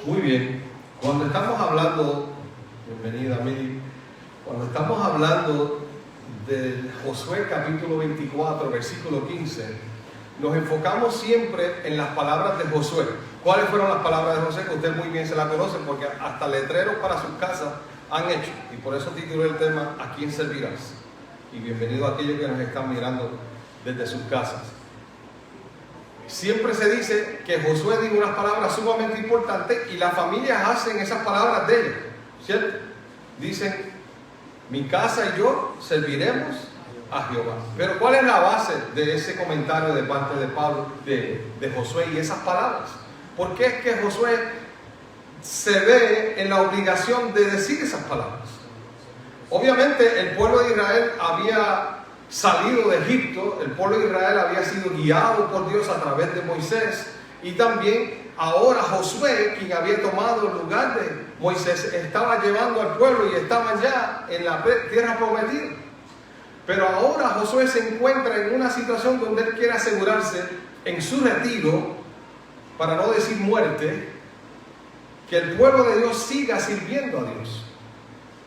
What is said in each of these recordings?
Muy bien, cuando estamos hablando, bienvenida Mili, cuando estamos hablando de Josué capítulo 24, versículo 15, nos enfocamos siempre en las palabras de Josué. ¿Cuáles fueron las palabras de Josué? Que usted muy bien se las conoce porque hasta letreros para sus casas han hecho. Y por eso titulé el tema ¿A quién servirás? Y bienvenido a aquellos que nos están mirando desde sus casas. Siempre se dice que Josué dijo unas palabras sumamente importantes y las familias hacen esas palabras de ellos, ¿cierto? Dicen, mi casa y yo serviremos a Jehová. Pero ¿cuál es la base de ese comentario de parte de Pablo, de Josué y esas palabras? ¿Por qué es que Josué se ve en la obligación de decir esas palabras? Obviamente el pueblo de Israel había salido de Egipto, el pueblo de Israel había sido guiado por Dios a través de Moisés, y también ahora Josué, quien había tomado el lugar de Moisés, estaba llevando al pueblo y estaban ya en la tierra prometida. Pero ahora Josué se encuentra en una situación donde él quiere asegurarse en su retiro, para no decir muerte, que el pueblo de Dios siga sirviendo a Dios.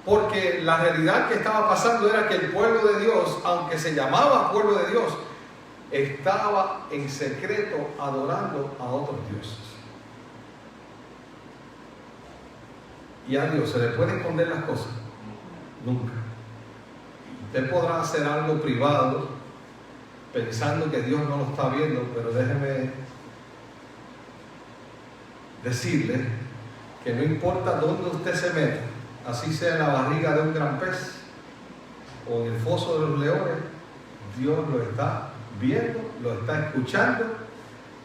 Porque la realidad que estaba pasando era que el pueblo de Dios, aunque se llamaba pueblo de Dios, estaba en secreto adorando a otros dioses. Y a Dios se le puede esconder las cosas. Nunca. Usted podrá hacer algo privado pensando que Dios no lo está viendo, pero déjeme decirle que no importa dónde usted se meta, así sea en la barriga de un gran pez o en el foso de los leones, Dios lo está viendo, lo está escuchando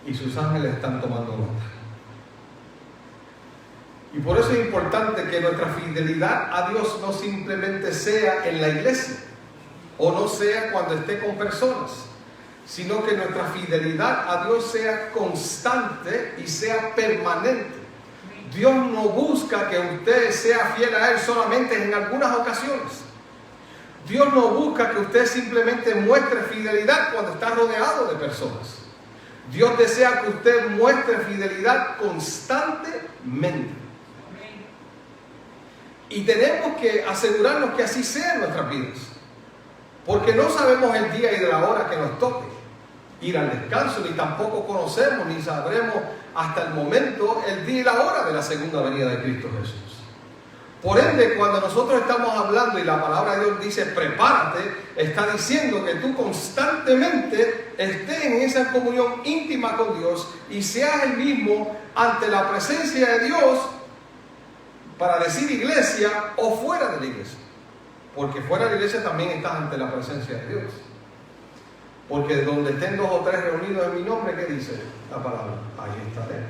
y sus ángeles están tomando nota. Y por eso es importante que nuestra fidelidad a Dios no simplemente sea en la iglesia o no sea cuando esté con personas, sino que nuestra fidelidad a Dios sea constante y sea permanente. Dios no busca que usted sea fiel a Él solamente en algunas ocasiones. Dios no busca que usted simplemente muestre fidelidad cuando está rodeado de personas. Dios desea que usted muestre fidelidad constantemente. Y tenemos que asegurarnos que así sea en nuestras vidas. Porque no sabemos el día y la hora que nos toque ir al descanso, ni tampoco conocemos, ni sabremos hasta el momento, el día y la hora de la segunda venida de Cristo Jesús. Por ende, cuando nosotros estamos hablando y la palabra de Dios dice prepárate, está diciendo que tú constantemente estés en esa comunión íntima con Dios y seas el mismo ante la presencia de Dios, para decir iglesia o fuera de la iglesia. Porque fuera de la iglesia también estás ante la presencia de Dios. Porque donde estén 2 o 3 reunidos en mi nombre, ¿qué dice la palabra? Ahí estaré.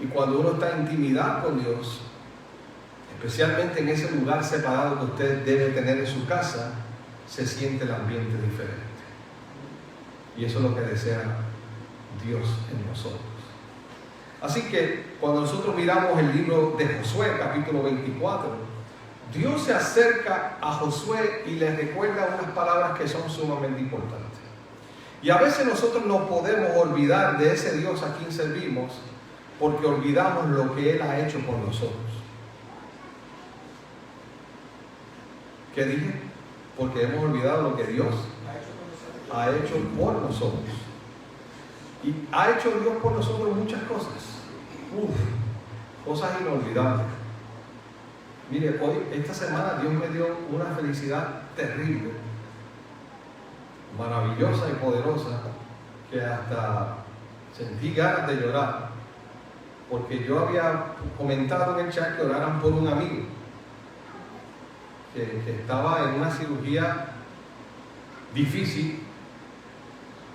Y cuando uno está en intimidad con Dios, especialmente en ese lugar separado que usted debe tener en su casa, se siente el ambiente diferente. Y eso es lo que desea Dios en nosotros. Así que cuando nosotros miramos el libro de Josué, capítulo 24, Dios se acerca a Josué y le recuerda unas palabras que son sumamente importantes. Y a veces nosotros nos podemos olvidar de ese Dios a quien servimos porque olvidamos lo que Él ha hecho por nosotros. ¿Qué dije? Porque hemos olvidado lo que Dios ha hecho por nosotros. Y ha hecho Dios por nosotros muchas cosas. Cosas inolvidables. Mire, hoy, esta semana, Dios me dio una felicidad terrible, maravillosa y poderosa, que hasta sentí ganas de llorar, porque yo había comentado en el chat que oraran por un amigo que estaba en una cirugía difícil,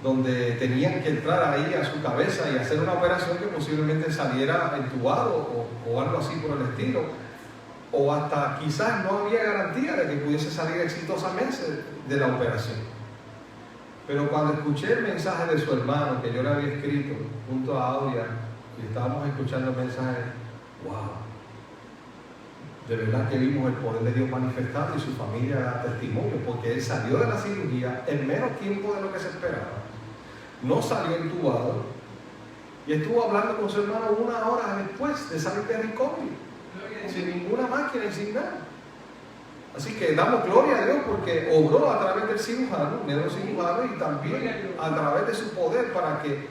donde tenían que entrar ahí a su cabeza y hacer una operación que posiblemente saliera entubado o algo así por el estilo. O hasta quizás no había garantía de que pudiese salir exitosamente de la operación. Pero cuando escuché el mensaje de su hermano, que yo le había escrito junto a Aurea, y estábamos escuchando el mensaje, wow, de verdad que vimos el poder de Dios manifestado y su familia da testimonio, porque él salió de la cirugía en menos tiempo de lo que se esperaba. No salió entubado, Y estuvo hablando con su hermano 1 hora después de salir de Recovery, sin ninguna máquina y sin nada. Así que damos gloria a Dios porque obró a través del cirujano, y también a través de su poder para que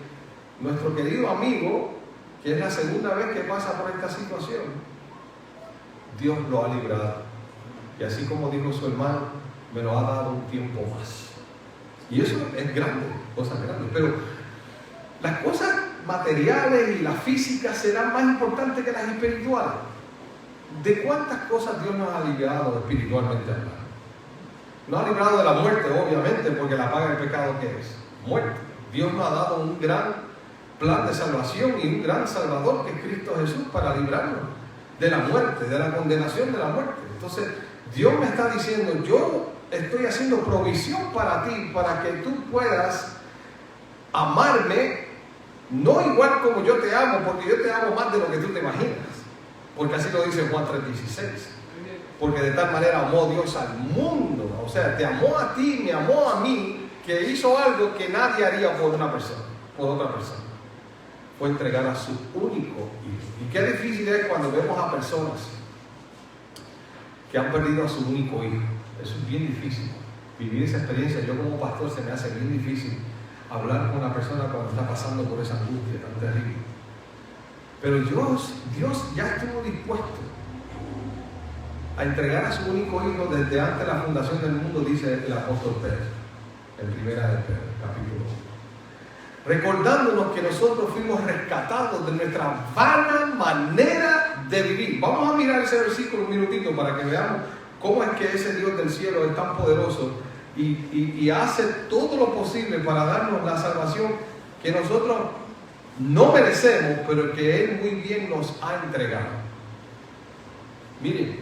nuestro querido amigo, que es la segunda vez que pasa por esta situación, Dios lo ha librado. Y así como dijo su hermano, me lo ha dado un tiempo más. Y eso es grande, cosas grandes. Pero las cosas materiales y las físicas serán más importantes que las espirituales. ¿De cuántas cosas Dios nos ha librado espiritualmente hablando? Nos ha librado de la muerte, obviamente, porque la paga del pecado, ¿qué es? Muerte. Dios nos ha dado un gran plan de salvación y un gran Salvador, que es Cristo Jesús, para librarnos de la muerte, de la condenación de la muerte. Entonces, Dios me está diciendo, yo estoy haciendo provisión para ti, para que tú puedas amarme, no igual como yo te amo, porque yo te amo más de lo que tú te imaginas. Porque así lo dice Juan 3:16. Porque de tal manera amó Dios al mundo. O sea, te amó a ti, me amó a mí, que hizo algo que nadie haría por una persona, por otra persona. Fue entregar a su único hijo. Y qué difícil es cuando vemos a personas que han perdido a su único hijo. Eso es bien difícil. Vivir esa experiencia, yo como pastor se me hace bien difícil hablar con una persona cuando está pasando por esa angustia tan terrible. Pero Dios ya estuvo dispuesto a entregar a su único hijo desde antes de la fundación del mundo, dice el apóstol Pedro, en 1 de Pedro, capítulo 1. Recordándonos que nosotros fuimos rescatados de nuestra vana manera de vivir. Vamos a mirar ese versículo un minutito para que veamos cómo es que ese Dios del cielo es tan poderoso y hace todo lo posible para darnos la salvación que nosotros no merecemos, pero que Él muy bien nos ha entregado. Miren,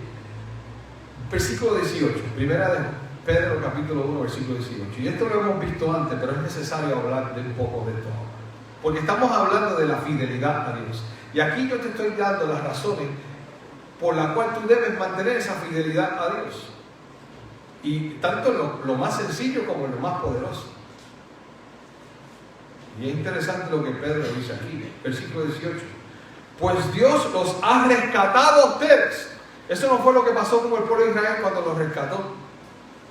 versículo 18, 1 de Pedro capítulo 1, versículo 18. Y esto lo hemos visto antes, pero es necesario hablar de un poco de esto ahora. Porque estamos hablando de la fidelidad a Dios. Y aquí yo te estoy dando las razones por las cuales tú debes mantener esa fidelidad a Dios. Y tanto lo más sencillo como lo más poderoso. Y es interesante lo que Pedro dice aquí, versículo 18. Pues Dios los ha rescatado a ustedes. Eso no fue lo que pasó con el pueblo de Israel cuando los rescató,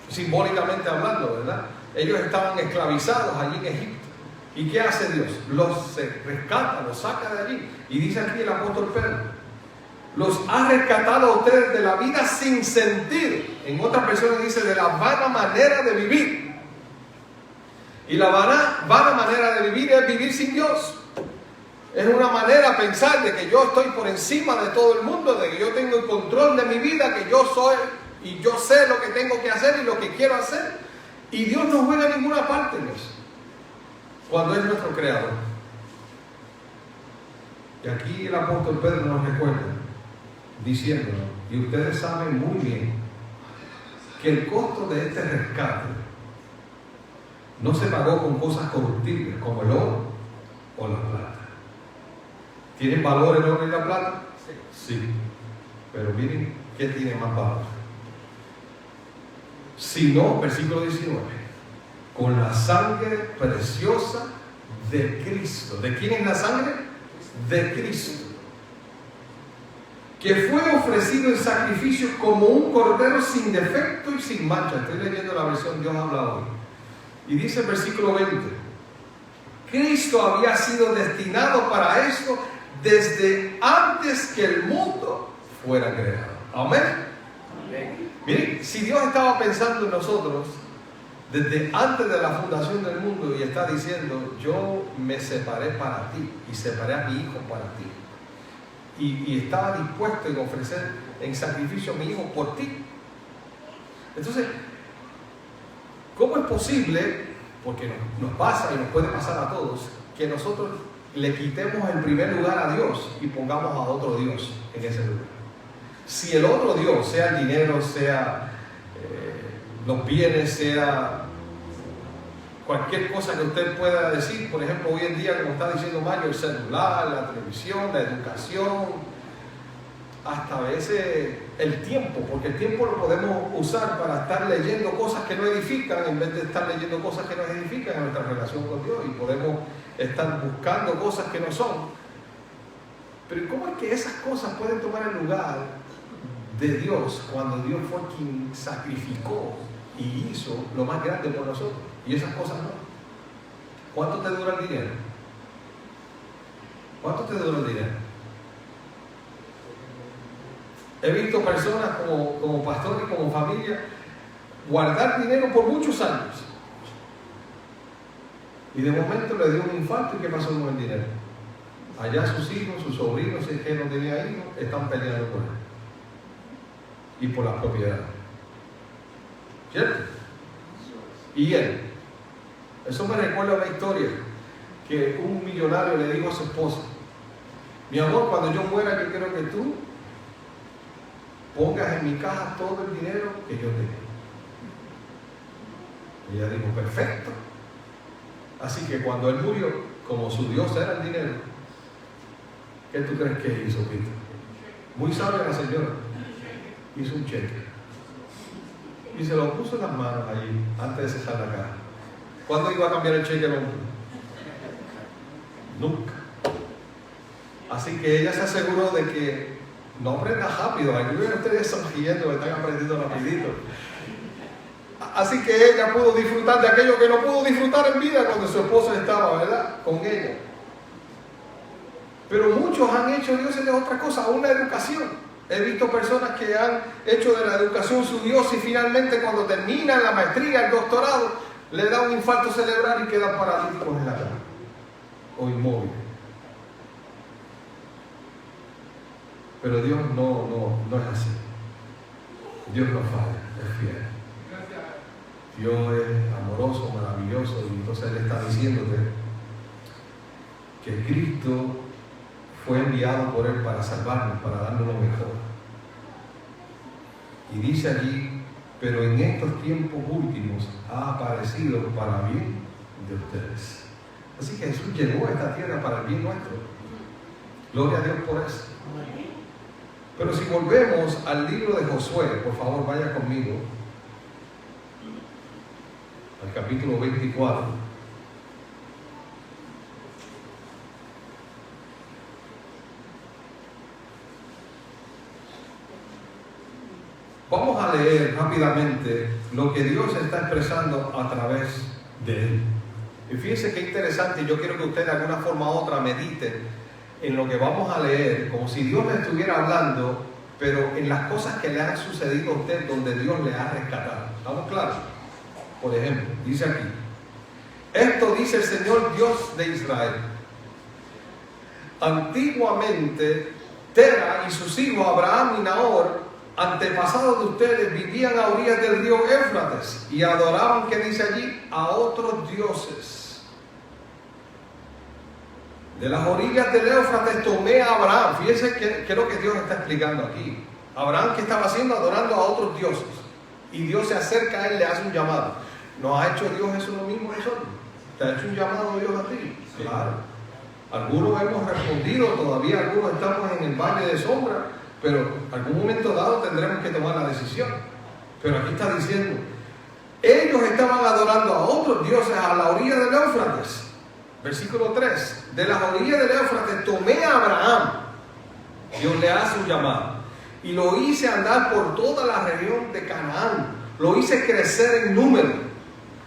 simbólicamente hablando, ¿verdad? Ellos estaban esclavizados allí en Egipto. ¿Y qué hace Dios? Los rescata, los saca de allí. Y dice aquí el apóstol Pedro, los ha rescatado a ustedes de la vida sin sentido. En otras versiones dice de la vana manera de vivir. Y la vana manera de vivir es vivir sin Dios. Es una manera de pensar de que yo estoy por encima de todo el mundo, de que yo tengo el control de mi vida, que yo soy y yo sé lo que tengo que hacer y lo que quiero hacer. Y Dios no juega en ninguna parte en eso, cuando es nuestro creador. Y aquí el apóstol Pedro nos recuerda, diciéndonos, y ustedes saben muy bien, que el costo de este rescate no se pagó con cosas corruptibles como el oro o la plata. ¿Tienen valor el oro y la plata? Sí. Pero miren qué tiene más valor. Sino, versículo 19, con la sangre preciosa de Cristo. ¿De quién es la sangre? De Cristo. Que fue ofrecido en sacrificio como un cordero sin defecto y sin mancha. Estoy leyendo la versión Dios habla hoy. Y dice el versículo 20, Cristo había sido destinado para esto desde antes que el mundo fuera creado. Amén. Miren, si Dios estaba pensando en nosotros desde antes de la fundación del mundo y está diciendo, yo me separé para ti y separé a mi hijo para ti. Y estaba dispuesto en ofrecer en sacrificio a mi hijo por ti. Entonces, ¿cómo es posible, porque nos pasa y nos puede pasar a todos, que nosotros le quitemos el primer lugar a Dios y pongamos a otro Dios en ese lugar? Si el otro Dios, sea el dinero, sea los bienes, sea cualquier cosa que usted pueda decir, por ejemplo, hoy en día, como está diciendo Mario, el celular, la televisión, la educación, hasta a veces el tiempo, porque el tiempo lo podemos usar para estar leyendo cosas que no edifican en vez de estar leyendo cosas que nos edifican en nuestra relación con Dios, y podemos estar buscando cosas que no son. Pero ¿cómo es que esas cosas pueden tomar el lugar de Dios cuando Dios fue quien sacrificó y hizo lo más grande por nosotros? Y esas cosas no. ¿Cuánto te dura el dinero? ¿Cuánto te dura el dinero? He visto personas como pastor y como familia guardar dinero por muchos años. Y de momento le dio un infarto, ¿y qué pasó con el dinero? Allá sus hijos, sus sobrinos, si es que no tenía hijos, están peleando por él. Y por las propiedades. ¿Cierto? Y él. Eso me recuerda una historia que un millonario le dijo a su esposa: mi amor, cuando yo muera, yo quiero que tú pongas en mi caja todo el dinero que yo tengo. Y ella dijo: perfecto. Así que cuando él murió, como su Dios era el dinero, ¿qué tú crees que hizo, Peter? Muy sabia la señora. Hizo un cheque y se lo puso en las manos allí antes de cesar la caja. ¿Cuándo iba a cambiar el cheque el hombre? Nunca. Así que ella se aseguró de que no aprenda rápido. Aquí ven ustedes sonriendo, están aprendiendo rapidito. Así que ella pudo disfrutar de aquello que no pudo disfrutar en vida cuando su esposo estaba, ¿verdad?, con ella. Pero muchos han hecho Dios de otra cosa, aún la educación. He visto personas que han hecho de la educación su Dios, y finalmente cuando terminan la maestría, el doctorado, le da un infarto cerebral y quedan paralíticos en la cama o inmóviles. Pero Dios no es así. Dios no falla, es fiel. Dios es amoroso, maravilloso, y entonces Él está diciéndote que Cristo fue enviado por Él para salvarnos, para darnos lo mejor. Y dice allí: pero en estos tiempos últimos ha aparecido para bien de ustedes. Así que Jesús llegó a esta tierra para el bien nuestro. Gloria a Dios por eso. Pero si volvemos al libro de Josué, por favor vaya conmigo al capítulo 24. Vamos a leer rápidamente lo que Dios está expresando a través de él. Y fíjense qué interesante. Yo quiero que usted de alguna forma u otra medite en lo que vamos a leer, como si Dios le estuviera hablando, pero en las cosas que le han sucedido a usted, donde Dios le ha rescatado. ¿Estamos claros? Por ejemplo, dice aquí: esto dice el Señor Dios de Israel. Antiguamente, Tera y sus hijos Abraham y Nahor, antepasados de ustedes, vivían a orillas del río Éufrates y adoraban, ¿qué dice allí?, a otros dioses. De las orillas del Éufrates tomé a Abraham. Fíjense qué es lo que Dios está explicando aquí. Abraham, ¿qué estaba haciendo? Adorando a otros dioses. Y Dios se acerca a él, le hace un llamado. ¿No ha hecho Dios eso lo mismo a nosotros? ¿Te ha hecho un llamado Dios a ti? Claro. Algunos hemos respondido, todavía algunos estamos en el valle de sombra, pero algún momento dado tendremos que tomar la decisión. Pero aquí está diciendo: ellos estaban adorando a otros dioses a la orilla del Éufrates. Versículo 3: de las orillas del Éufrates tomé a Abraham. Dios le hace un llamado. Y lo hice andar por toda la región de Canaán. Lo hice crecer en número.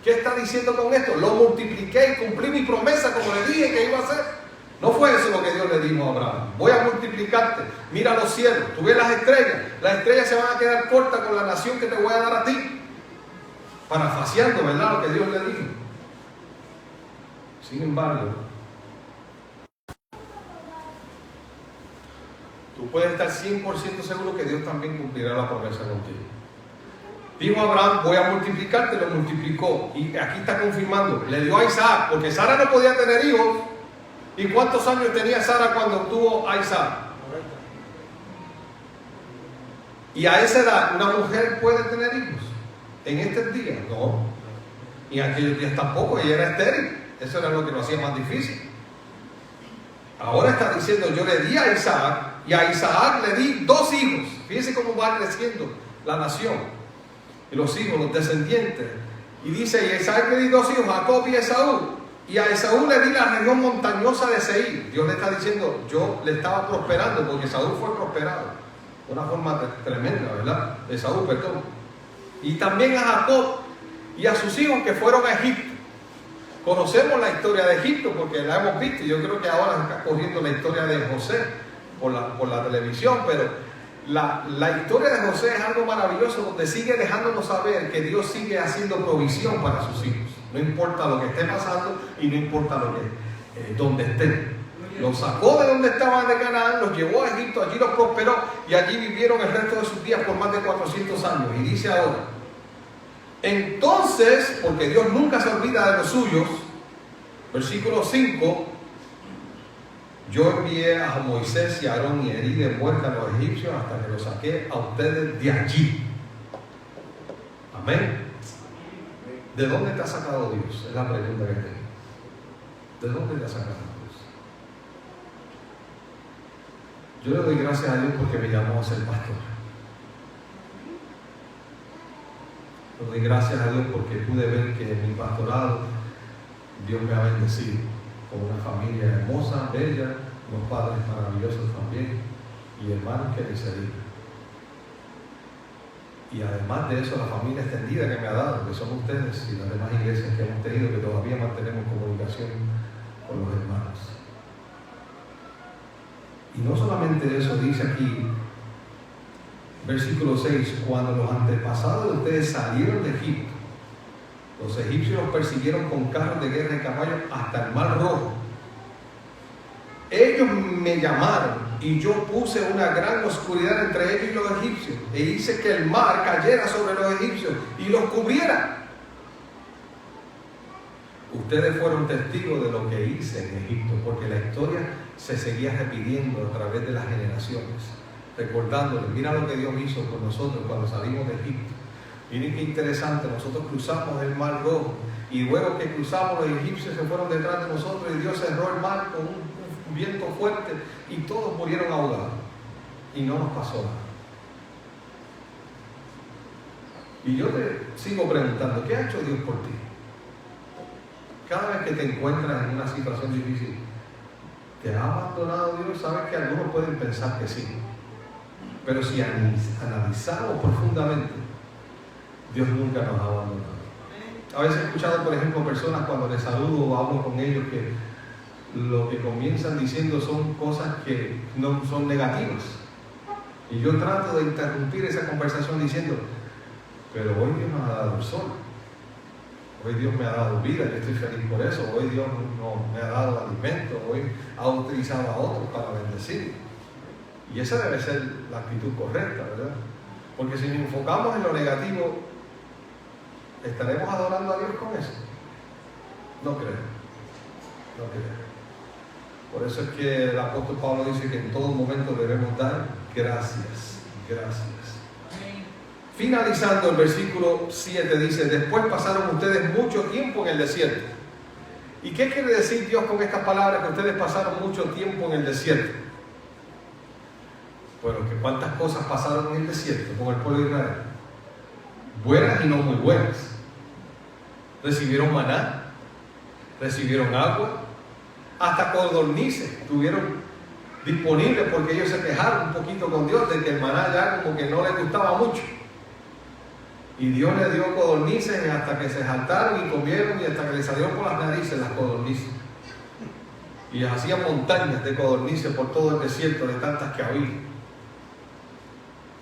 ¿Qué está diciendo con esto? Lo multipliqué y cumplí mi promesa como le dije que iba a hacer. No fue eso lo que Dios le dijo a Abraham: voy a multiplicarte, mira los cielos, tú ves las estrellas se van a quedar cortas con la nación que te voy a dar a ti. Parafaseando, ¿verdad?, lo que Dios le dijo. Sin embargo, tú puedes estar 100% seguro que Dios también cumplirá la promesa contigo. Dijo Abraham: voy a multiplicarte, lo multiplicó. Y aquí está confirmando, le dio a Isaac, porque Sara no podía tener hijos. ¿Y cuántos años tenía Sara cuando tuvo a Isaac? 90. Y a esa edad, ¿una mujer puede tener hijos? En estos días, no. Y en aquellos días tampoco, ella era estéril. Eso era lo que lo hacía más difícil. Ahora está diciendo: yo le di a Isaac, y a Isaac le di 2 hijos. Fíjense cómo va creciendo la nación. Y los hijos, los descendientes. Y dice, y a Isaac le di 2 hijos, Jacob y Esaú. Y a Esaú le di la región montañosa de Seir. Dios le está diciendo, yo le estaba prosperando, porque Esaú fue prosperado. De una forma tremenda, ¿verdad? Esaú, perdón. Y también a Jacob y a sus hijos que fueron a Egipto. Conocemos la historia de Egipto porque la hemos visto. Yo creo que ahora está corriendo la historia de José por la televisión, pero la historia de José es algo maravilloso donde sigue dejándonos saber que Dios sigue haciendo provisión para sus hijos. No importa lo que esté pasando y no importa donde estén. Los sacó de donde estaban de Canaán, los llevó a Egipto, allí los prosperó y allí vivieron el resto de sus días por más de 400 años. Y dice ahora, entonces, porque Dios nunca se olvida de los suyos, versículo 5, yo envié a Moisés y a Aarón y herí de muerte a los egipcios hasta que los saqué a ustedes de allí. Amén. ¿De dónde te ha sacado Dios? Es la pregunta que tengo. ¿De dónde te ha sacado Dios? Yo le doy gracias a Dios porque me llamó a ser pastor. Le doy gracias a Dios porque pude ver que en mi pastorado Dios me ha bendecido con una familia hermosa, bella, unos padres maravillosos también y hermanos que me seguían. Y además de eso, la familia extendida que me ha dado, que son ustedes y las demás iglesias que hemos tenido, que todavía mantenemos comunicación con los hermanos. Y no solamente eso, dice aquí, versículo 6, cuando los antepasados de ustedes salieron de Egipto, los egipcios los persiguieron con carros de guerra y caballos hasta el Mar Rojo. Ellos me llamaron y yo puse una gran oscuridad entre ellos y los egipcios e hice que el mar cayera sobre los egipcios y los cubriera. Ustedes fueron testigos de lo que hice en Egipto, porque la historia se seguía repitiendo a través de las generaciones, recordándoles, mira lo que Dios hizo con nosotros cuando salimos de Egipto. Miren qué interesante, nosotros cruzamos el Mar Rojo y luego que cruzamos los egipcios se fueron detrás de nosotros y Dios cerró el mar con un viento fuerte y todos murieron ahogados y no nos pasó nada. Y yo te sigo preguntando, ¿qué ha hecho Dios por ti? Cada vez que te encuentras en una situación difícil, ¿te ha abandonado Dios? Sabes que algunos pueden pensar que sí, pero si analizamos profundamente, Dios nunca nos ha abandonado. A veces he escuchado, por ejemplo, personas cuando les saludo o hablo con ellos que lo que comienzan diciendo son cosas que no son negativas. Y yo trato de interrumpir esa conversación diciendo, pero hoy Dios nos ha dado el sol. Hoy Dios me ha dado vida, yo estoy feliz por eso. Hoy Dios me ha dado alimento, hoy ha utilizado a otros para bendecir. Y esa debe ser la actitud correcta, ¿verdad? Porque si nos enfocamos en lo negativo, ¿estaremos adorando a Dios con eso? No creo. No creo. Por eso es que el apóstol Pablo dice que en todo momento debemos dar gracias. Gracias. Finalizando el versículo 7 dice, después pasaron ustedes mucho tiempo en el desierto. ¿Y qué quiere decir Dios con estas palabras? Que ustedes pasaron mucho tiempo en el desierto. Bueno, que cuántas cosas pasaron en el desierto con el pueblo de Israel. Buenas y no muy buenas. Recibieron maná, recibieron agua, hasta codornices tuvieron disponibles porque ellos se quejaron un poquito con Dios de que el maná ya como que no les gustaba mucho. Y Dios les dio codornices hasta que se saltaron y comieron y hasta que les salieron por las narices las codornices. Y hacían montañas de codornices por todo el desierto de tantas que había.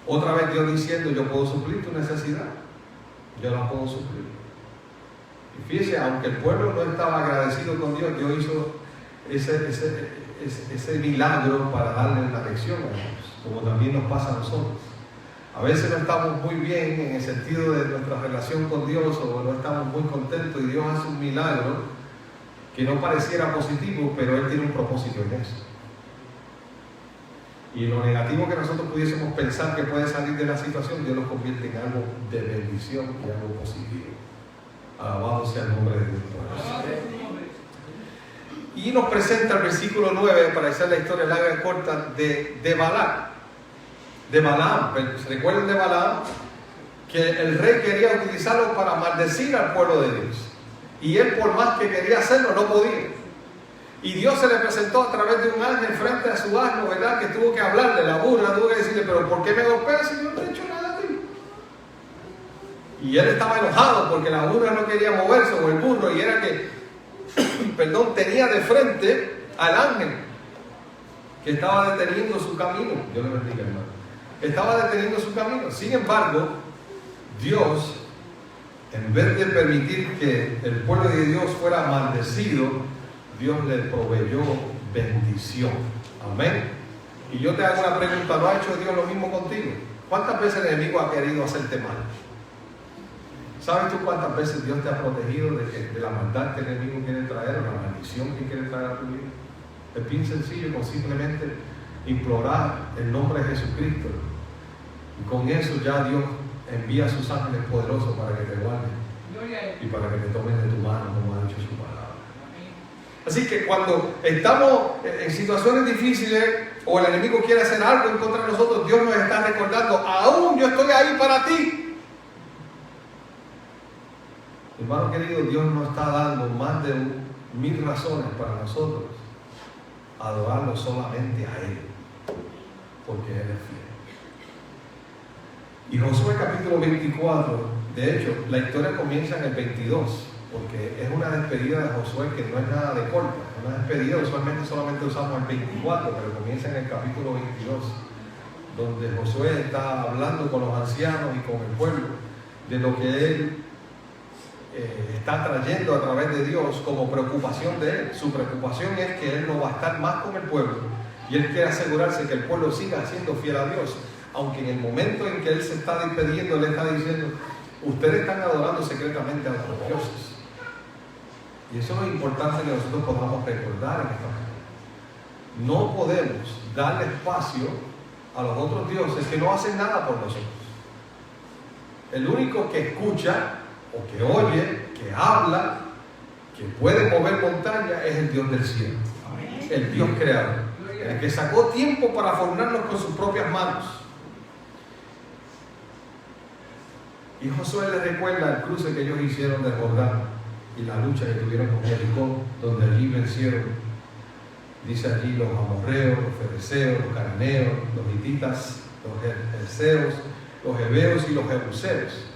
Otra vez Dios diciendo, yo puedo suplir tu necesidad. Yo la puedo suplir. Y fíjese, aunque el pueblo no estaba agradecido con Dios, Dios hizo ese milagro para darle una lección a ellos, como también nos pasa a nosotros. A veces no estamos muy bien en el sentido de nuestra relación con Dios o no estamos muy contentos y Dios hace un milagro que no pareciera positivo, pero Él tiene un propósito en eso. Y lo negativo que nosotros pudiésemos pensar que puede salir de la situación, Dios lo convierte en algo de bendición y algo positivo. Alabado sea el nombre de Dios. Y nos presenta el versículo 9, para hacer la historia larga y corta, de Balaam. De Balaam. ¿Se recuerdan de Balaam? Que el rey quería utilizarlo para maldecir al pueblo de Dios. Y él, por más que quería hacerlo, no podía. Y Dios se le presentó a través de un ángel frente a su asno, ¿verdad? Que tuvo que hablarle, la burra, tuvo que decirle, pero ¿por qué me golpeas si yo no te he hecho nada a ti? Y él estaba enojado porque la burra no quería moverse, o el burro, y era que, perdón, tenía de frente al ángel que estaba deteniendo su camino. Dios le bendiga, hermano. Estaba deteniendo su camino. Sin embargo, Dios, en vez de permitir que el pueblo de Dios fuera maldecido, Dios le proveyó bendición. Amén. Y yo te hago una pregunta, ¿no ha hecho Dios lo mismo contigo? ¿Cuántas veces el enemigo ha querido hacerte mal? ¿Sabes tú cuántas veces Dios te ha protegido de la maldad que el enemigo quiere traer, o la maldición que quiere traer a tu vida? Es bien sencillo, con simplemente implorar el nombre de Jesucristo. Y con eso ya Dios envía a sus ángeles poderosos para que te guarden y para que te tomen de tu mano, como ha dicho su palabra. Así que cuando estamos en situaciones difíciles o el enemigo quiere hacer algo en contra de nosotros, Dios nos está recordando, aún yo estoy ahí para ti. Hermano querido, Dios nos está dando más de 1000 razones para nosotros adorarlo solamente a Él, porque Él es fiel. Y Josué capítulo 24, de hecho, la historia comienza en el 22, porque es una despedida de Josué que no es nada de corta. Una despedida usualmente solamente usamos el 24, pero comienza en el capítulo 22, donde Josué está hablando con los ancianos y con el pueblo de lo que él está trayendo a través de Dios como preocupación de él. Su preocupación es que él no va a estar más con el pueblo y él quiere asegurarse que el pueblo siga siendo fiel a Dios, aunque en el momento en que él se está despidiendo, él está diciendo, ustedes están adorando secretamente a otros dioses. Y eso es lo importante que nosotros podamos recordar en esta mañana. No podemos darle espacio a los otros dioses que no hacen nada por nosotros. El único que escucha o que oye, que habla, que puede mover montaña es el Dios del cielo. El Dios creador, el que sacó tiempo para formarnos con sus propias manos. Y Josué les recuerda el cruce que ellos hicieron del Jordán y la lucha que tuvieron con Jericó, donde allí vencieron, dice allí, los amorreos, los fereceos, los cananeos, los hititas, los gerzeos, los heveos y los jebuseos.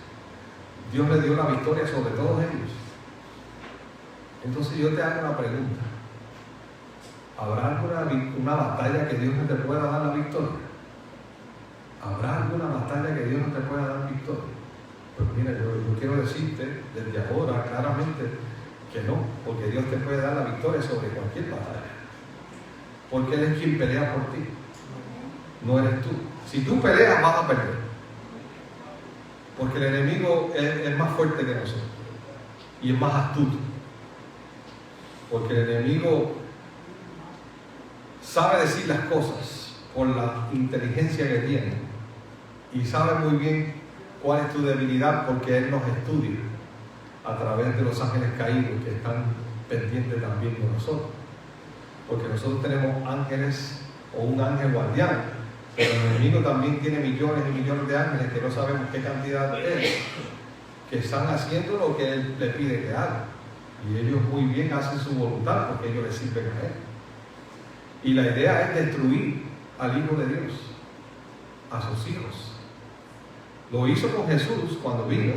Dios le dio la victoria sobre todos ellos. Entonces yo te hago una pregunta. ¿Habrá alguna batalla que Dios no te pueda dar la victoria? ¿Habrá alguna batalla que Dios no te pueda dar victoria? Pues mira, yo quiero decirte desde ahora claramente que no, porque Dios te puede dar la victoria sobre cualquier batalla. Porque Él es quien pelea por ti. No eres tú. Si tú peleas, vas a perder. Porque el enemigo es más fuerte que nosotros y es más astuto. Porque el enemigo sabe decir las cosas por la inteligencia que tiene y sabe muy bien cuál es tu debilidad, porque Él nos estudia a través de los ángeles caídos que están pendientes también de nosotros. Porque nosotros tenemos ángeles o un ángel guardián, pero el enemigo también tiene millones y millones de ángeles que no sabemos qué cantidad es, que están haciendo lo que Él les pide que hagan. Y ellos muy bien hacen su voluntad porque ellos les sirven a Él. Y la idea es destruir al Hijo de Dios, a sus hijos. Lo hizo con Jesús cuando vino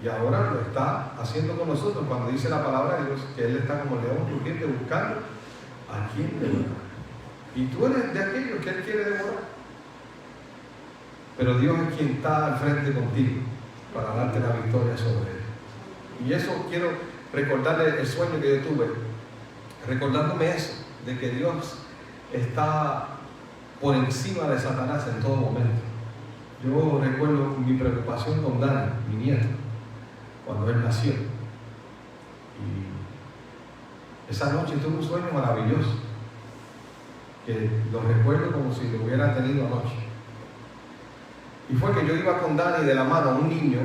y ahora lo está haciendo con nosotros cuando dice la palabra de Dios que Él está como león rugiente buscando a quien devorar. Y tú eres de aquellos que Él quiere devorar. Pero Dios es quien está al frente contigo para darte la victoria sobre Él. Y eso quiero recordarle el sueño que yo tuve, recordándome eso, de que Dios está por encima de Satanás en todo momento. Yo recuerdo mi preocupación con Dani, mi nieto, cuando él nació. Y esa noche tuve un sueño maravilloso, que lo recuerdo como si lo hubiera tenido anoche. Y fue que yo iba con Dani de la mano, un niño.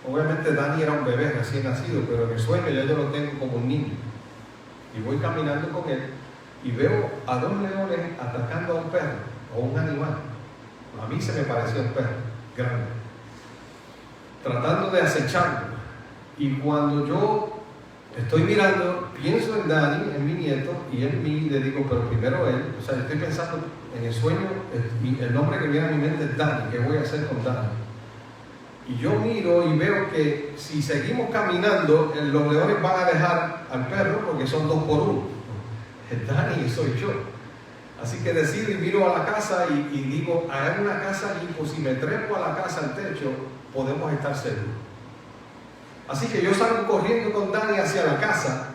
Obviamente Dani era un bebé recién nacido, pero en el sueño yo lo tengo como un niño. y voy caminando con él y veo a 2 leones atacando a un perro o un animal. A mí se me parecía un perro grande, tratando de acecharlo. Y cuando yo estoy mirando, pienso en Dani, en mi nieto, y en mí, le digo, pero primero él. O sea, yo estoy pensando en el sueño, el nombre que viene a mi mente es Dani. ¿Qué voy a hacer con Dani? Y yo miro y veo que si seguimos caminando, los leones van a dejar al perro porque son 2 por 1. Es Dani y soy yo. Así que decido y miro a la casa y digo, hay una casa allí, pues si me trepo a la casa al techo, podemos estar seguros. Así que yo salgo corriendo con Dani hacia la casa,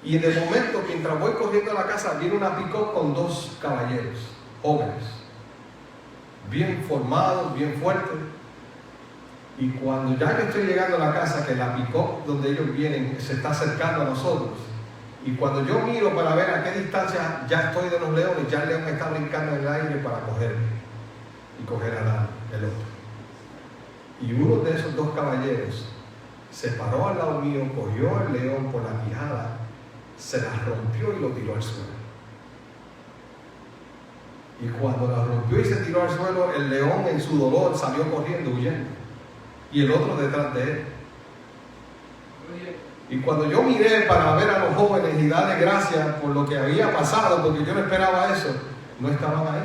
y en el momento, mientras voy corriendo a la casa, viene una pick-up con 2 caballeros jóvenes, bien formados, bien fuertes. Y cuando ya yo estoy llegando a la casa, que la pick-up donde ellos vienen se está acercando a nosotros, y cuando yo miro para ver a qué distancia ya estoy de los leones, ya el león está brincando en el aire para cogerme y coger a Dani, el otro. Y uno de esos 2 caballeros se paró al lado mío, cogió el león por la quijada, se la rompió y lo tiró al suelo. Y cuando la rompió y se tiró al suelo, el león en su dolor salió corriendo, huyendo. Y el otro detrás de él. Y cuando yo miré para ver a los jóvenes y darle gracias por lo que había pasado, porque yo no esperaba eso, no estaban ahí.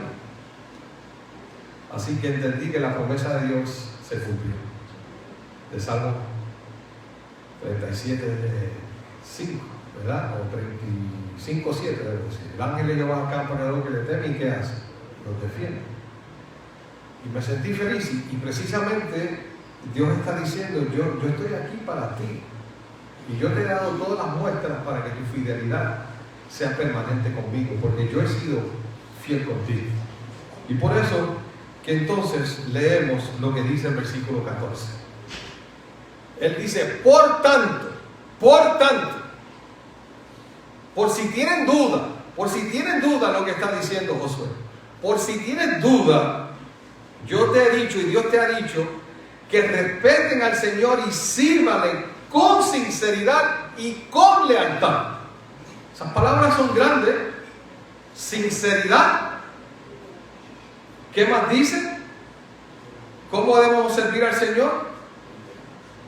Así que entendí que la promesa de Dios se cumplió. De Salmo 37:5, ¿verdad? O 35:7, debo decir. El ángel le lleva al campo a los que le temen, ¿y qué hace? Los defiende. Y me sentí feliz, y precisamente Dios está diciendo, yo estoy aquí para ti, y yo te he dado todas las muestras para que tu fidelidad sea permanente conmigo, porque yo he sido fiel contigo. Y por eso que entonces leemos lo que dice el versículo 14. Él dice, por tanto, por si tienen duda lo que está diciendo Josué, por si tienen duda, yo te he dicho y Dios te ha dicho que respeten al Señor y sírvanle con sinceridad y con lealtad. Esas palabras son grandes. Sinceridad. ¿Qué más dice? ¿Cómo debemos servir al Señor?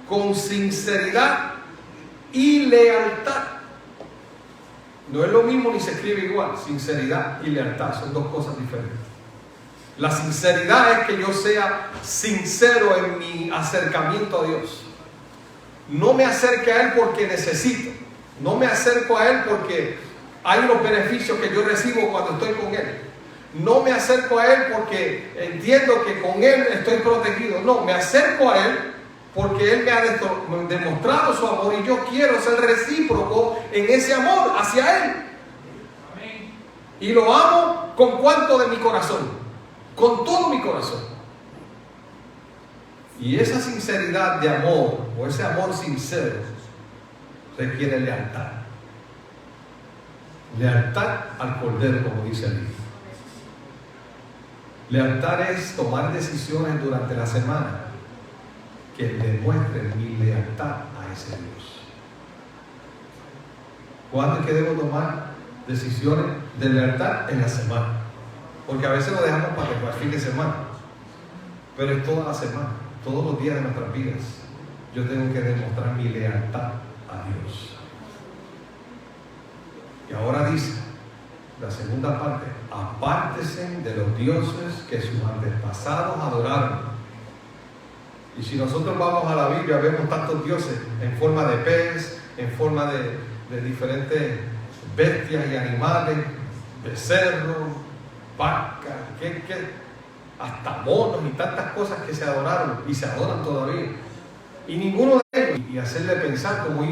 Con sinceridad y lealtad. No es lo mismo ni se escribe igual. Sinceridad y lealtad son 2 cosas diferentes. La sinceridad es que yo sea sincero en mi acercamiento a Dios. No me acerque a Él porque necesito. No me acerco a Él porque hay unos beneficios que yo recibo cuando estoy con Él. No me acerco a Él porque entiendo que con Él estoy protegido. No, me acerco a Él porque Él me ha demostrado su amor y yo quiero ser recíproco en ese amor hacia Él. Amén. Y lo amo con cuanto de mi corazón. Con todo mi corazón. Y esa sinceridad de amor, o ese amor sincero, requiere lealtad. Lealtad al Cordero, como dice el libro. Lealtad es tomar decisiones durante la semana que demuestren mi lealtad a ese Dios. ¿Cuándo es que debo tomar decisiones de lealtad? En la semana. Porque a veces lo dejamos para el fin de semana. Pero es toda la semana, todos los días de nuestras vidas. Yo tengo que demostrar mi lealtad a Dios. Y ahora dice, la segunda parte, apártense de los dioses que sus antepasados adoraron. Y si nosotros vamos a la Biblia, vemos tantos dioses en forma de pez, en forma de diferentes bestias y animales, becerros, vacas, hasta monos y tantas cosas que se adoraron y se adoran todavía. Y ninguno de ellos, y hacerle pensar como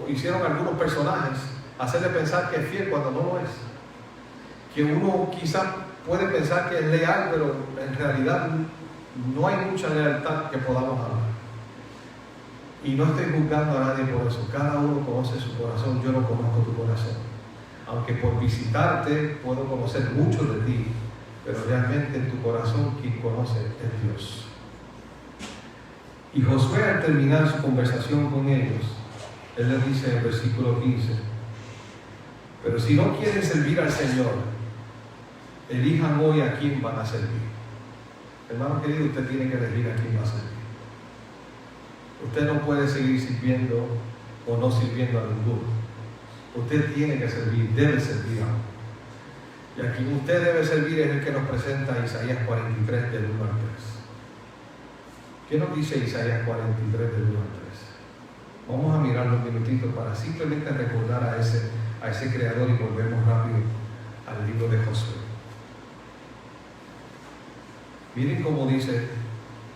hicieron algunos personajes, hacerle pensar que es fiel cuando no lo es. Que uno quizás puede pensar que es leal, pero en realidad no hay mucha lealtad que podamos hablar. Y no estoy juzgando a nadie por eso. Cada uno conoce su corazón. Yo no conozco tu corazón. Aunque por visitarte puedo conocer mucho de ti, pero realmente en tu corazón quien conoce es Dios. Y Josué, al terminar su conversación con ellos, él les dice en el versículo 15, Pero si no quieren servir al Señor, elijan hoy a quién van a servir. Hermano querido, usted tiene que elegir a quién va a servir. Usted no puede seguir sirviendo o no sirviendo a ninguno. Usted tiene que servir, debe servir a uno. Y a quien usted debe servir es el que nos presenta Isaías 43 del 1 al 3. ¿Qué nos dice Isaías 43 del 1 al 3? Vamos a mirarlo un minutito para simplemente recordar a ese creador y volvemos rápido al libro de Josué. Miren cómo dice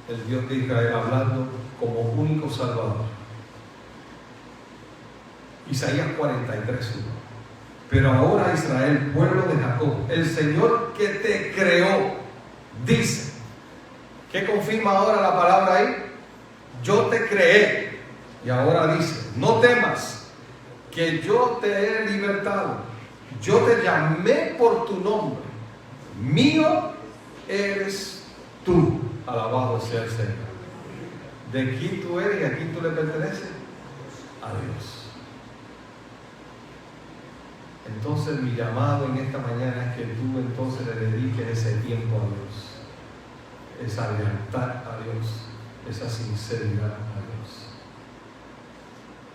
el Dios de Israel hablando como único Salvador. Isaías 43, 1. Pero ahora Israel, pueblo de Jacob, el Señor que te creó, dice. ¿Qué confirma ahora la palabra ahí? Yo te creé. Y ahora dice, no temas, que yo te he libertado. Yo te llamé por tu nombre. Mío eres tú. Alabado sea el Señor. ¿De quién tú eres y a quién tú le perteneces? A Dios. Entonces mi llamado en esta mañana es que tú entonces le dediques ese tiempo a Dios, esa lealtad a Dios, esa sinceridad a Dios.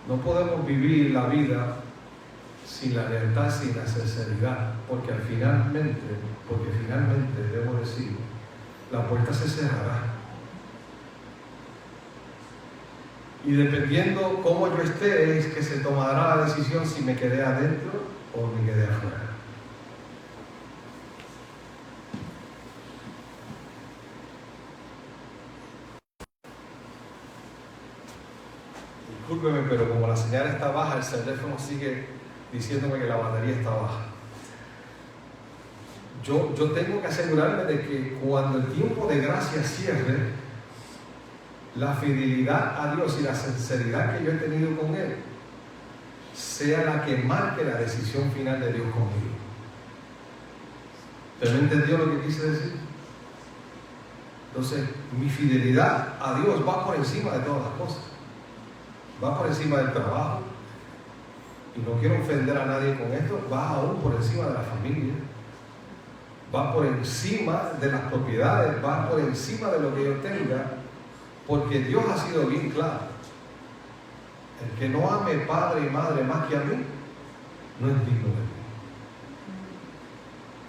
No podemos vivir la vida sin la lealtad, sin la sinceridad, porque finalmente, debo decir, la puerta se cerrará. Y dependiendo cómo yo esté, es que se tomará la decisión si me quedé adentro o me quedé afuera. Discúlpeme, pero como la señal está baja, el teléfono sigue diciéndome que la batería está baja. Yo tengo que asegurarme de que cuando el tiempo de gracia cierre, la fidelidad a Dios y la sinceridad que yo he tenido con Él sea la que marque la decisión final de Dios conmigo. ¿Usted me entendió lo que quise decir? Entonces, mi fidelidad a Dios va por encima de todas las cosas. Va por encima del trabajo. Y no quiero ofender a nadie con esto. Va aún por encima de la familia. Va por encima de las propiedades. Va por encima de lo que yo tenga. Porque Dios ha sido bien claro. El que no ame padre y madre más que a mí, no es digno de mí.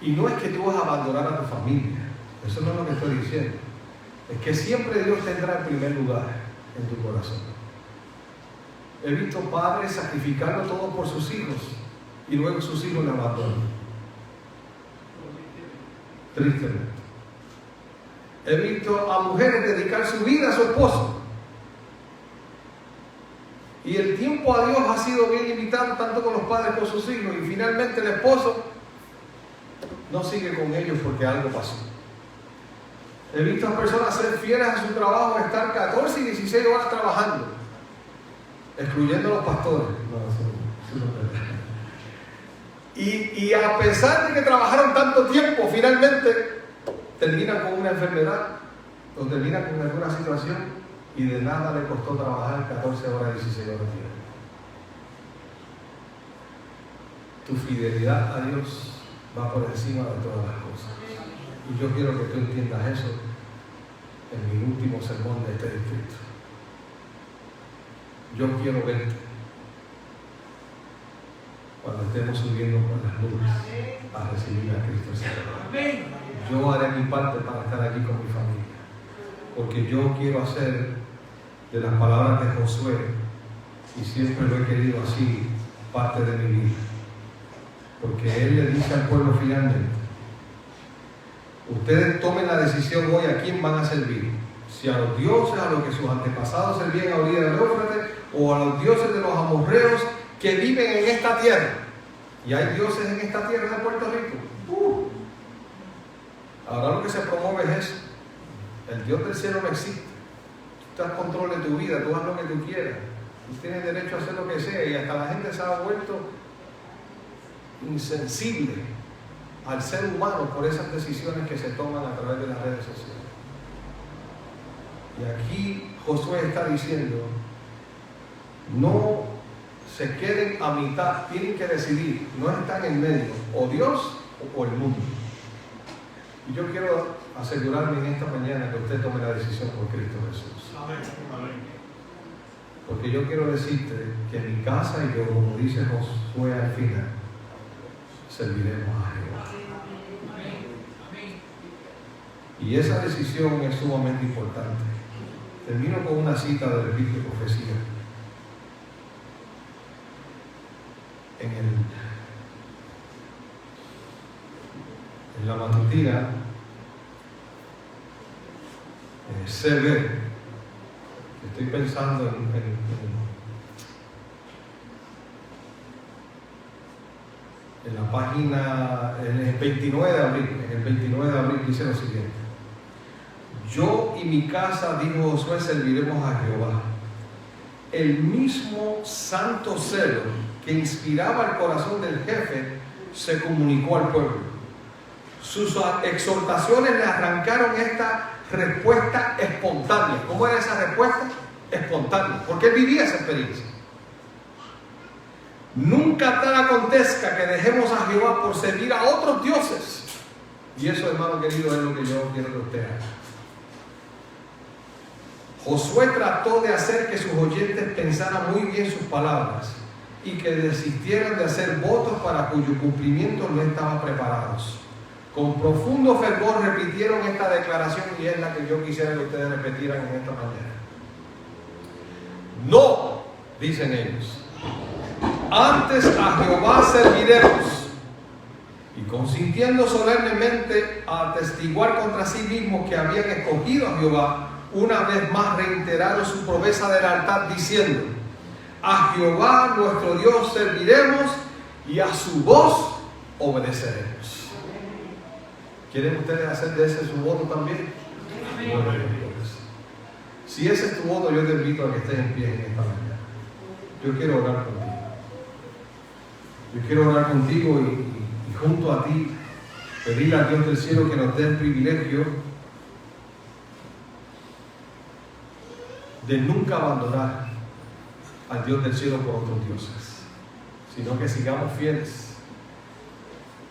Y no es que tú vas a abandonar a tu familia. Eso no es lo que estoy diciendo. Es que siempre Dios tendrá el primer lugar en tu corazón. He visto padres sacrificando todo por sus hijos y luego sus hijos le abandonan. Tristemente. He visto a mujeres dedicar su vida a su esposo. Y el tiempo a Dios ha sido bien limitado tanto con los padres como con sus hijos. Y finalmente el esposo no sigue con ellos porque algo pasó. He visto a personas ser fieles a su trabajo, estar 14 y 16 horas trabajando, excluyendo a los pastores. Y a pesar de que trabajaron tanto tiempo, finalmente terminan con una enfermedad o terminan con alguna situación y de nada le costó trabajar 14 horas y 16 horas diarias. Tu fidelidad a Dios va por encima de todas las cosas. Y yo quiero que tú entiendas eso en mi último sermón de este distrito. Yo quiero verte cuando estemos subiendo por las nubes a recibir a Cristo el Señor. Yo haré mi parte para estar aquí con mi familia, porque yo quiero hacer de las palabras de Josué, y siempre lo he querido así, parte de mi vida. Porque él le dice al pueblo finalmente: ustedes tomen la decisión hoy a quién van a servir. Si a los dioses a los que sus antepasados servían a orilla del Éufrates, o a los dioses de los amorreos que viven en esta tierra. Y hay dioses en esta tierra de Puerto Rico. Ahora lo que se promueve es eso. El Dios del cielo no existe. Tú estás control de tu vida, tú haz lo que tú quieras. Tú tienes derecho a hacer lo que sea, y hasta la gente se ha vuelto insensible al ser humano por esas decisiones que se toman a través de las redes sociales. Y aquí Josué está diciendo: no se queden a mitad, tienen que decidir, no están en medio, o Dios o el mundo. Y yo quiero asegurarme en esta mañana que usted tome la decisión por Cristo Jesús. Porque yo quiero decirte que en mi casa, y yo, como dice Josué al final, serviremos a Jehová. Y esa decisión es sumamente importante. Termino con una cita del Espíritu de Profecía. En la matutina se ve, estoy pensando en la página, en el 29 de abril dice lo siguiente: yo y mi casa, dijo Josué, serviremos a Jehová. El mismo santo celo que inspiraba el corazón del jefe se comunicó al pueblo. Sus exhortaciones le arrancaron esta respuesta espontánea. ¿Cómo era esa respuesta? Espontánea, porque él vivía esa experiencia. Nunca tal acontezca que dejemos a Jehová por servir a otros dioses. Y eso, hermano querido, es lo que yo quiero que usted haga. Josué trató de hacer que sus oyentes pensaran muy bien sus palabras y que desistieran de hacer votos para cuyo cumplimiento no estaban preparados. Con profundo fervor repitieron esta declaración, y es la que yo quisiera que ustedes repitieran en esta mañana. No, dicen ellos, antes a Jehová serviremos. Y consintiendo solemnemente a atestiguar contra sí mismos que habían escogido a Jehová, una vez más reiteraron su promesa del altar diciendo: a Jehová nuestro Dios serviremos y a su voz obedeceremos. ¿Quieren ustedes hacer de ese su voto también? Bueno, si ese es tu voto, yo te invito a que estés en pie en esta mañana. Yo quiero orar contigo. Yo quiero orar contigo y junto a ti pedirle al Dios del cielo que nos dé el privilegio de nunca abandonar al Dios del cielo por otros dioses, sino que sigamos fieles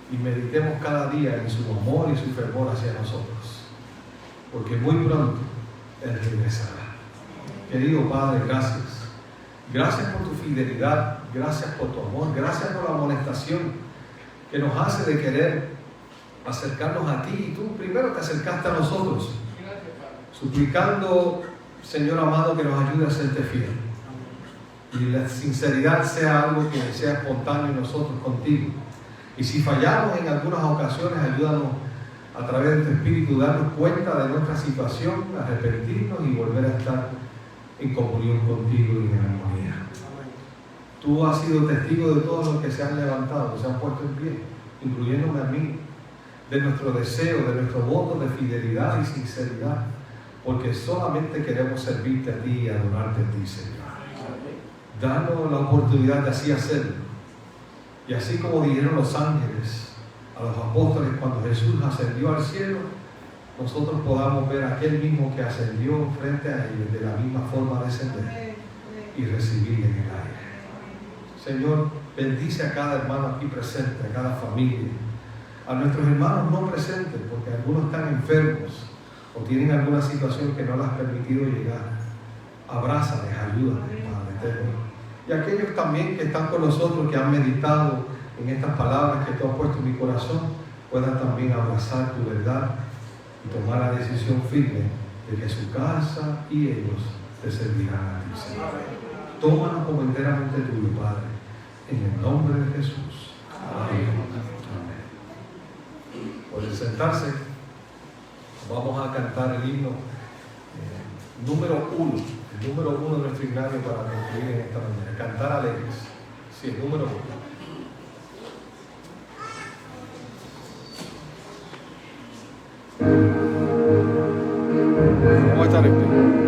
y meditemos cada día en su amor y su fervor hacia nosotros, porque muy pronto Él regresará. Querido Padre, gracias. Gracias por tu fidelidad, gracias por tu amor, gracias por la amonestación que nos hace de querer acercarnos a ti. Y tú primero te acercaste a nosotros, suplicando, Señor amado, que nos ayude a serte fiel. Y la sinceridad sea algo que sea espontáneo en nosotros contigo. Y si fallamos en algunas ocasiones, ayúdanos a través de tu Espíritu a darnos cuenta de nuestra situación, arrepentirnos y volver a estar en comunión contigo y en armonía. Tú has sido testigo de todos los que se han levantado, que se han puesto en pie, incluyéndome a mí, de nuestro deseo, de nuestro voto de fidelidad y sinceridad, porque solamente queremos servirte a ti y adorarte a ti, Señor. Danos la oportunidad de así hacerlo. Y así como dijeron los ángeles a los apóstoles cuando Jesús ascendió al cielo, nosotros podamos ver a aquel mismo que ascendió frente a ellos de la misma forma descender y recibir en el aire. Señor, bendice a cada hermano aquí presente, a cada familia, a nuestros hermanos no presentes, porque algunos están enfermos o tienen alguna situación que no les ha permitido llegar. Abrázales, ayúdales, Padre eterno. Y aquellos también que están con nosotros, que han meditado en estas palabras que tú has puesto en mi corazón, puedan también abrazar tu verdad y tomar la decisión firme de que su casa y ellos te servirán a ti, Señor. Tómanos como enteramente tuyo, Padre, en el nombre de Jesús. Amén. Amén. Pueden sentarse. Vamos a cantar el himno número 1. El número 1 de nuestro himnario para concluir en esta mañana. Cantar alegres. Sí, el número 1. Vamos a estar en pie.